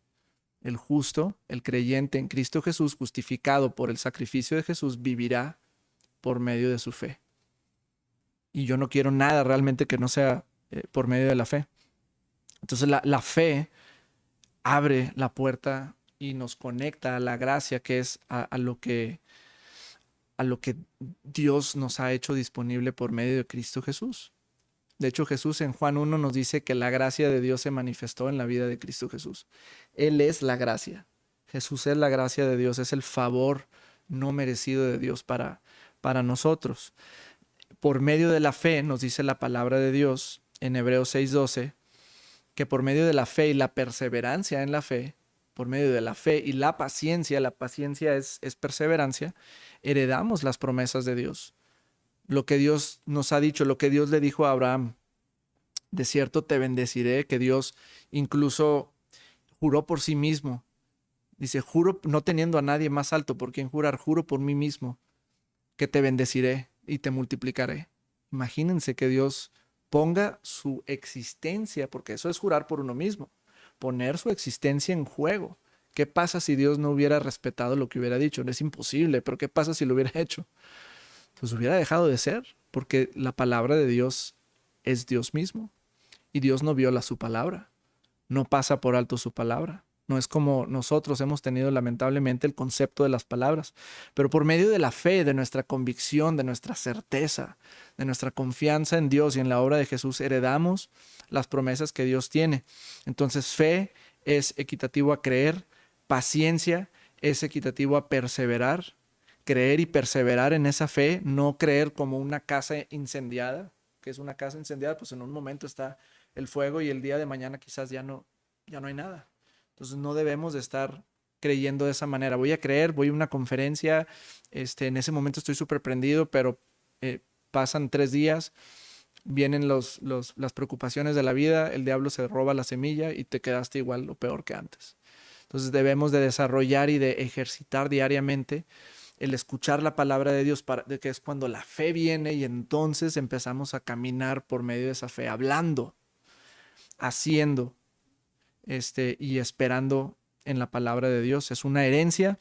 El justo, el creyente en Cristo Jesús, justificado por el sacrificio de Jesús, vivirá por medio de su fe. Y yo no quiero nada realmente que no sea por medio de la fe. Entonces la fe abre la puerta y nos conecta a la gracia, que es a lo que Dios nos ha hecho disponible por medio de Cristo Jesús. De hecho, Jesús en Juan 1 nos dice que la gracia de Dios se manifestó en la vida de Cristo Jesús. Él es la gracia. Jesús es la gracia de Dios, es el favor no merecido de Dios para nosotros. Por medio de la fe, nos dice la palabra de Dios en Hebreos 6:12, que por medio de la fe y la perseverancia en la fe, por medio de la fe y la paciencia es perseverancia, heredamos las promesas de Dios. Lo que Dios nos ha dicho, lo que Dios le dijo a Abraham, de cierto te bendeciré, que Dios incluso juró por sí mismo. Dice, juro no teniendo a nadie más alto por quien jurar, juro por mí mismo, que te bendeciré y te multiplicaré. Imagínense que Dios ponga su existencia, porque eso es jurar por uno mismo, poner su existencia en juego. ¿Qué pasa si Dios no hubiera respetado lo que hubiera dicho? Es imposible, pero ¿qué pasa si lo hubiera hecho? Pues hubiera dejado de ser, porque la palabra de Dios es Dios mismo. Y Dios no viola su palabra, no pasa por alto su palabra. No es como nosotros hemos tenido lamentablemente el concepto de las palabras, pero por medio de la fe, de nuestra convicción, de nuestra certeza, de nuestra confianza en Dios y en la obra de Jesús, heredamos las promesas que Dios tiene. Entonces, fe es equitativo a creer, paciencia es equitativo a perseverar, creer y perseverar en esa fe, no creer como una casa incendiada, que es una casa incendiada, pues en un momento está el fuego y el día de mañana quizás ya no hay nada. Entonces no debemos de estar creyendo de esa manera. Voy a creer, voy a una conferencia, en ese momento estoy súper prendido, pero pasan 3 días, vienen las preocupaciones de la vida, el diablo se roba la semilla y te quedaste igual o peor que antes. Entonces debemos de desarrollar y de ejercitar diariamente el escuchar la palabra de Dios, que es cuando la fe viene y entonces empezamos a caminar por medio de esa fe, hablando, haciendo, y esperando en la palabra de Dios. Es una herencia,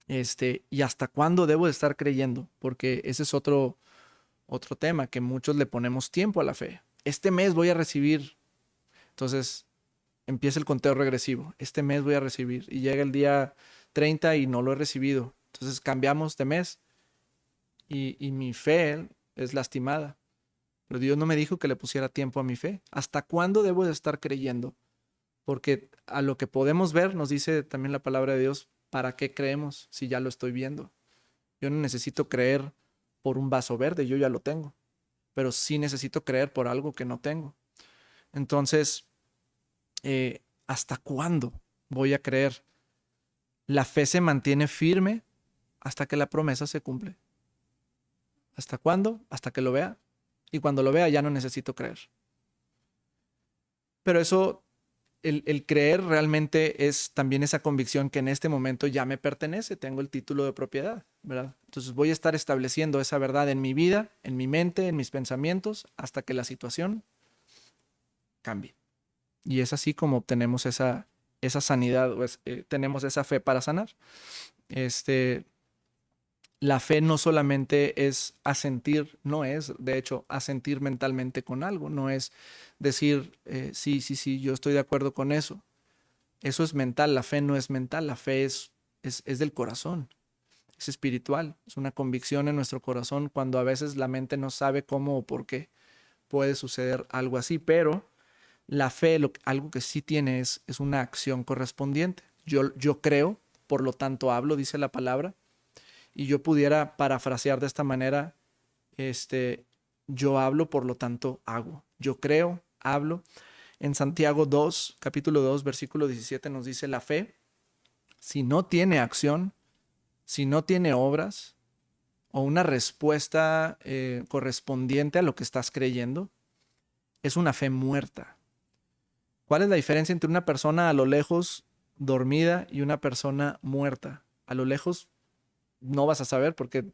y hasta cuándo debo de estar creyendo, porque ese es otro tema, que muchos le ponemos tiempo a la fe. Este mes voy a recibir, entonces empieza el conteo regresivo, este mes voy a recibir, y llega el día 30 y no lo he recibido. Entonces cambiamos de mes y mi fe es lastimada. Pero Dios no me dijo que le pusiera tiempo a mi fe. ¿Hasta cuándo debo de estar creyendo? Porque a lo que podemos ver, nos dice también la palabra de Dios, ¿para qué creemos si ya lo estoy viendo? Yo no necesito creer por un vaso verde, yo ya lo tengo. Pero sí necesito creer por algo que no tengo. Entonces, ¿hasta cuándo voy a creer? La fe se mantiene firme hasta que la promesa se cumple. ¿Hasta cuándo? Hasta que lo vea. Y cuando lo vea ya no necesito creer. Pero eso, el creer realmente es también esa convicción que en este momento ya me pertenece, tengo el título de propiedad, ¿verdad? Entonces voy a estar estableciendo esa verdad en mi vida, en mi mente, en mis pensamientos, hasta que la situación cambie. Y es así como obtenemos esa sanidad, tenemos esa fe para sanar. La fe no solamente es asentir, no es, de hecho, asentir mentalmente con algo, no es decir, sí, yo estoy de acuerdo con eso. Eso es mental, la fe no es mental, la fe es del corazón, es espiritual, es una convicción en nuestro corazón cuando a veces la mente no sabe cómo o por qué puede suceder algo así, pero la fe, algo que sí tiene es una acción correspondiente. Yo creo, por lo tanto hablo, dice la palabra. Y yo pudiera parafrasear de esta manera, yo hablo, por lo tanto hago. Yo creo, hablo. En Santiago 2, capítulo 2, versículo 17 nos dice, la fe, si no tiene acción, si no tiene obras o una respuesta correspondiente a lo que estás creyendo, es una fe muerta. ¿Cuál es la diferencia entre una persona a lo lejos dormida y una persona muerta? A lo lejos no vas a saber porque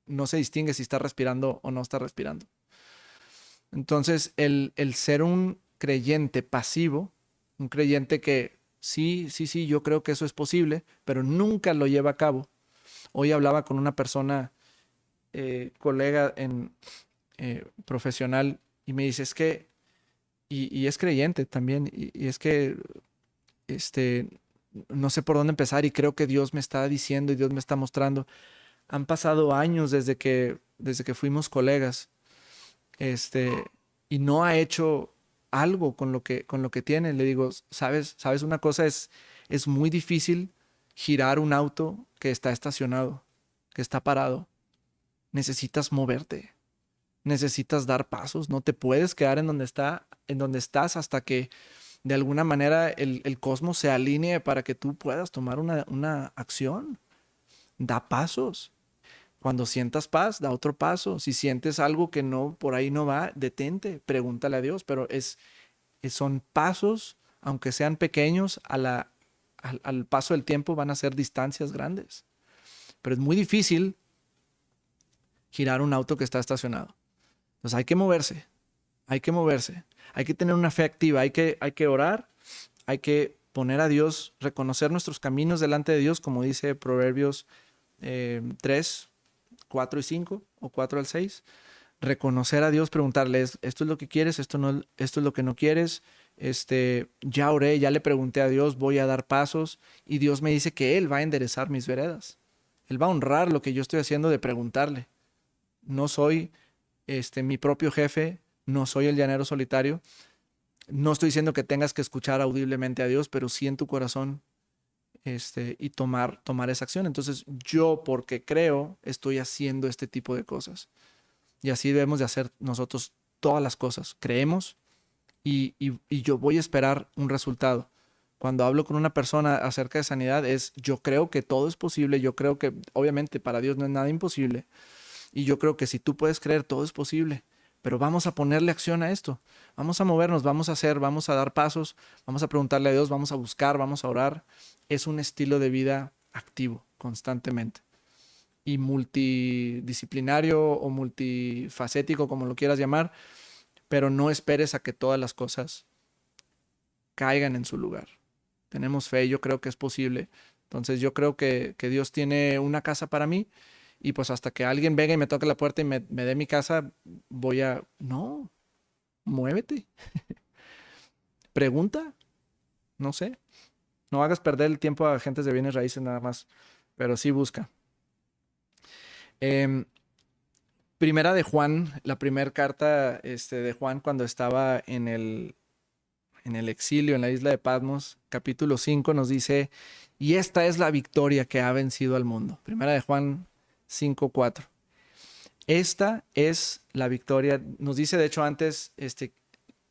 no se distingue si está respirando o no está respirando. Entonces, el ser un creyente pasivo, un creyente que sí, yo creo que eso es posible, pero nunca lo lleva a cabo. Hoy hablaba con una persona, colega profesional, y me dice, es que, y es creyente también, y es que no sé por dónde empezar y creo que Dios me está diciendo y Dios me está mostrando. Han pasado años desde que fuimos colegas, este, y no ha hecho algo con lo que tiene. Le digo, ¿sabes una cosa? Es muy difícil girar un auto que está estacionado, que está parado. Necesitas moverte, necesitas dar pasos, no te puedes quedar en donde estás hasta que de alguna manera el cosmos se alinee para que tú puedas tomar una acción. Da pasos. Cuando sientas paz, da otro paso. Si sientes algo que no, por ahí no va, detente, pregúntale a Dios, pero son pasos, aunque sean pequeños, al paso del tiempo van a ser distancias grandes. Pero es muy difícil girar un auto que está estacionado. Entonces hay que moverse, hay que moverse, hay que tener una fe activa, hay que orar, hay que poner a Dios, reconocer nuestros caminos delante de Dios, como dice Proverbios 3, 4 y 5 o 4 al 6. Reconocer a Dios, preguntarles, esto es lo que quieres, esto es lo que no quieres. Ya oré, ya le pregunté a Dios, voy a dar pasos y Dios me dice que Él va a enderezar mis veredas. Él va a honrar lo que yo estoy haciendo de preguntarle. No soy mi propio jefe, no soy el llanero solitario. No estoy diciendo que tengas que escuchar audiblemente a Dios, pero sí en tu corazón y tomar esa acción. Entonces yo, porque creo, estoy haciendo este tipo de cosas. Y así debemos de hacer nosotros todas las cosas. Creemos y yo voy a esperar un resultado. Cuando hablo con una persona acerca de sanidad yo creo que todo es posible, yo creo que obviamente para Dios no es nada imposible y yo creo que si tú puedes creer todo es posible, pero vamos a ponerle acción a esto, vamos a movernos, vamos a hacer, vamos a dar pasos, vamos a preguntarle a Dios, vamos a buscar, vamos a orar. Es un estilo de vida activo constantemente y multidisciplinario o multifacético, como lo quieras llamar, pero no esperes a que todas las cosas caigan en su lugar. Tenemos fe, yo creo que es posible. Entonces yo creo que Dios tiene una casa para mí y pues hasta que alguien venga y me toque la puerta y me dé mi casa, No, muévete. Pregunta, no sé. No hagas perder el tiempo a agentes de bienes raíces nada más, pero sí busca. Eh, Primera de Juan, la primera carta de Juan cuando estaba en el exilio, en la isla de Patmos, capítulo 5 nos dice, y esta es la victoria que ha vencido al mundo. Primera de Juan 5:4. Esta es la victoria, nos dice de hecho antes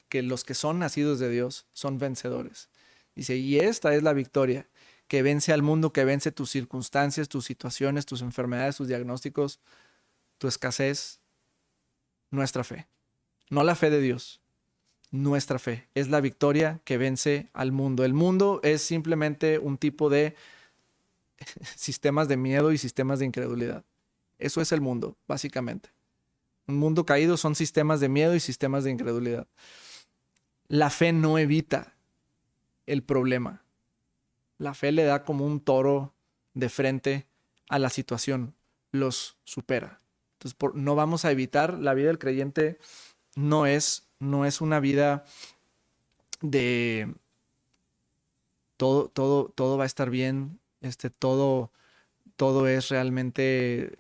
que los que son nacidos de Dios son vencedores. Dice, y esta es la victoria que vence al mundo, que vence tus circunstancias, tus situaciones, tus enfermedades, tus diagnósticos, tu escasez, nuestra fe. No la fe de Dios, nuestra fe. Es la victoria que vence al mundo. El mundo es simplemente un tipo de sistemas de miedo y sistemas de incredulidad. Eso es el mundo, básicamente. Un mundo caído son sistemas de miedo y sistemas de incredulidad. La fe no evita el problema. La fe le da como un toro de frente a la situación, los supera. Entonces, no vamos a evitar, la vida del creyente no es una vida de todo va a estar bien, todo es realmente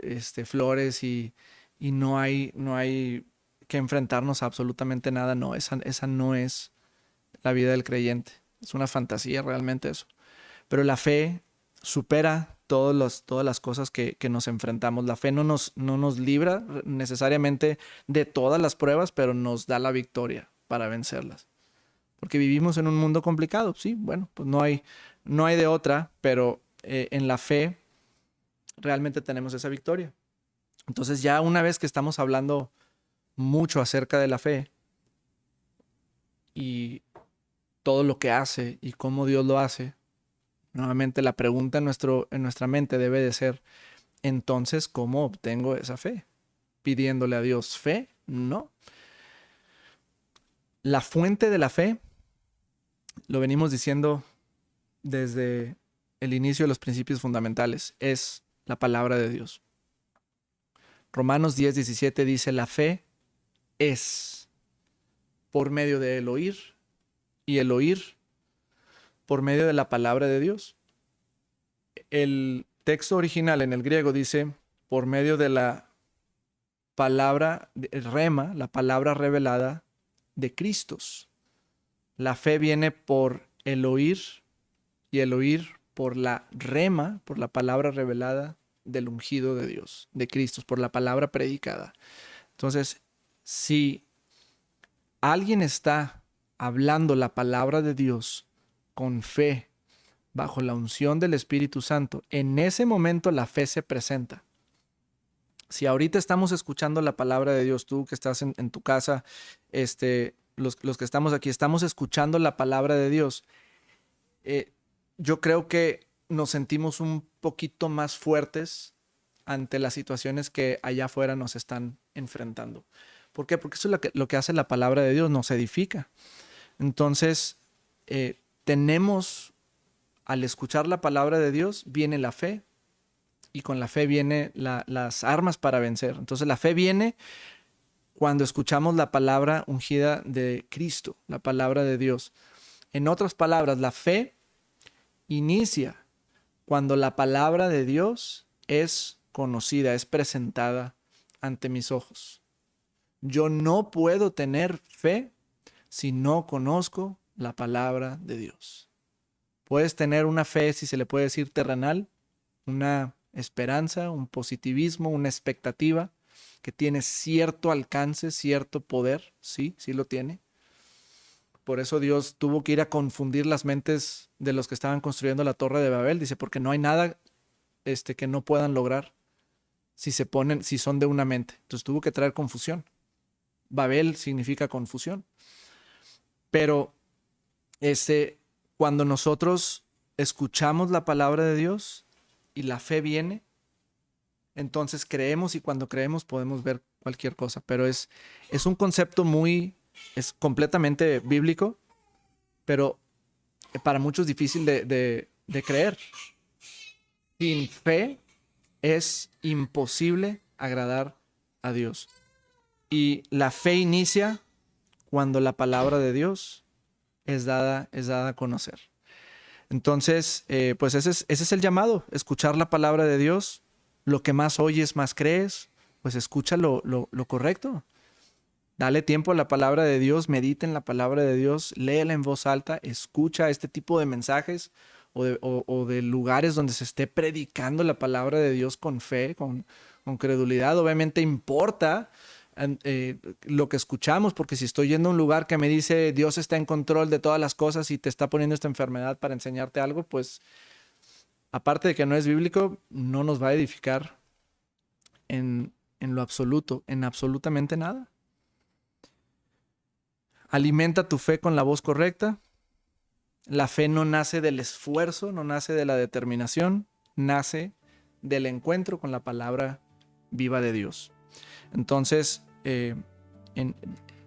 flores y no hay que enfrentarnos a absolutamente nada. No, esa no es la vida del creyente. Es una fantasía realmente eso. Pero la fe supera todas las cosas que nos enfrentamos. La fe no nos libra necesariamente de todas las pruebas, pero nos da la victoria para vencerlas. Porque vivimos en un mundo complicado, sí, bueno, pues no hay de otra, pero en la fe realmente tenemos esa victoria. Entonces ya una vez que estamos hablando mucho acerca de la fe y todo lo que hace y cómo Dios lo hace, nuevamente la pregunta en nuestra mente debe de ser, entonces, ¿cómo obtengo esa fe? ¿Pidiéndole a Dios fe? No. La fuente de la fe, lo venimos diciendo desde el inicio de los principios fundamentales, es la palabra de Dios. Romanos 10:17 dice, la fe es por medio del oír y el oír por medio de la palabra de Dios. El texto original en el griego dice, por medio de la palabra rema, la palabra revelada de Cristo. La fe viene por el oír y el oír por la rema, por la palabra revelada del ungido de Dios, de Cristo, por la palabra predicada. Entonces, si alguien está hablando la palabra de Dios con fe, bajo la unción del Espíritu Santo, en ese momento la fe se presenta. Si ahorita estamos escuchando la palabra de Dios, tú que estás en tu casa, los que estamos aquí, estamos escuchando la palabra de Dios, yo creo que nos sentimos un poquito más fuertes ante las situaciones que allá afuera nos están enfrentando. ¿Por qué? Porque eso es lo que hace la palabra de Dios, nos edifica. Entonces, al escuchar la palabra de Dios, viene la fe, y con la fe viene las armas para vencer. Entonces la fe viene cuando escuchamos la palabra ungida de Cristo, la palabra de Dios. En otras palabras, la fe inicia cuando la palabra de Dios es conocida, es presentada ante mis ojos. Yo no puedo tener fe si no conozco la palabra de Dios. Puedes tener una fe, si se le puede decir terrenal, una esperanza, un positivismo, una expectativa que tiene cierto alcance, cierto poder, sí lo tiene. Por eso Dios tuvo que ir a confundir las mentes de los que estaban construyendo la Torre de Babel. Dice, porque no hay nada que no puedan lograr si son de una mente. Entonces tuvo que traer confusión. Babel significa confusión. Pero cuando nosotros escuchamos la palabra de Dios y la fe viene, entonces creemos, y cuando creemos podemos ver cualquier cosa. Pero es un concepto es completamente bíblico, pero para muchos difícil de creer. Sin fe es imposible agradar a Dios. Y la fe inicia cuando la palabra de Dios es dada a conocer. Entonces, pues ese es el llamado, escuchar la palabra de Dios. Lo que más oyes, más crees, pues escucha lo correcto. Dale tiempo a la palabra de Dios, medita en la palabra de Dios, léela en voz alta, escucha este tipo de mensajes o de lugares donde se esté predicando la palabra de Dios con fe, con credulidad. Obviamente importa lo que escuchamos, porque si estoy yendo a un lugar que me dice Dios está en control de todas las cosas y te está poniendo esta enfermedad para enseñarte algo, pues aparte de que no es bíblico, no nos va a edificar en lo absoluto, en absolutamente nada. Alimenta tu fe con la voz correcta. La fe no nace del esfuerzo, no nace de la determinación, nace del encuentro con la palabra viva de Dios. Entonces, en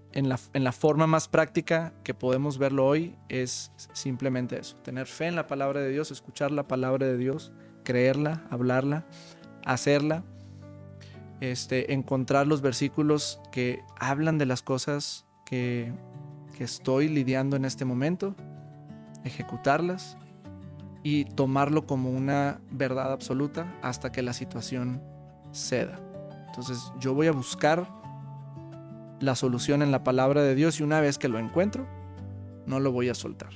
la forma más práctica que podemos verlo hoy es simplemente eso: tener fe en la palabra de Dios, escuchar la palabra de Dios, creerla, hablarla, hacerla, encontrar los versículos que hablan de las cosas que estoy lidiando en este momento, ejecutarlas y tomarlo como una verdad absoluta hasta que la situación ceda. Entonces yo voy a buscar la solución en la palabra de Dios, y una vez que lo encuentro, no lo voy a soltar.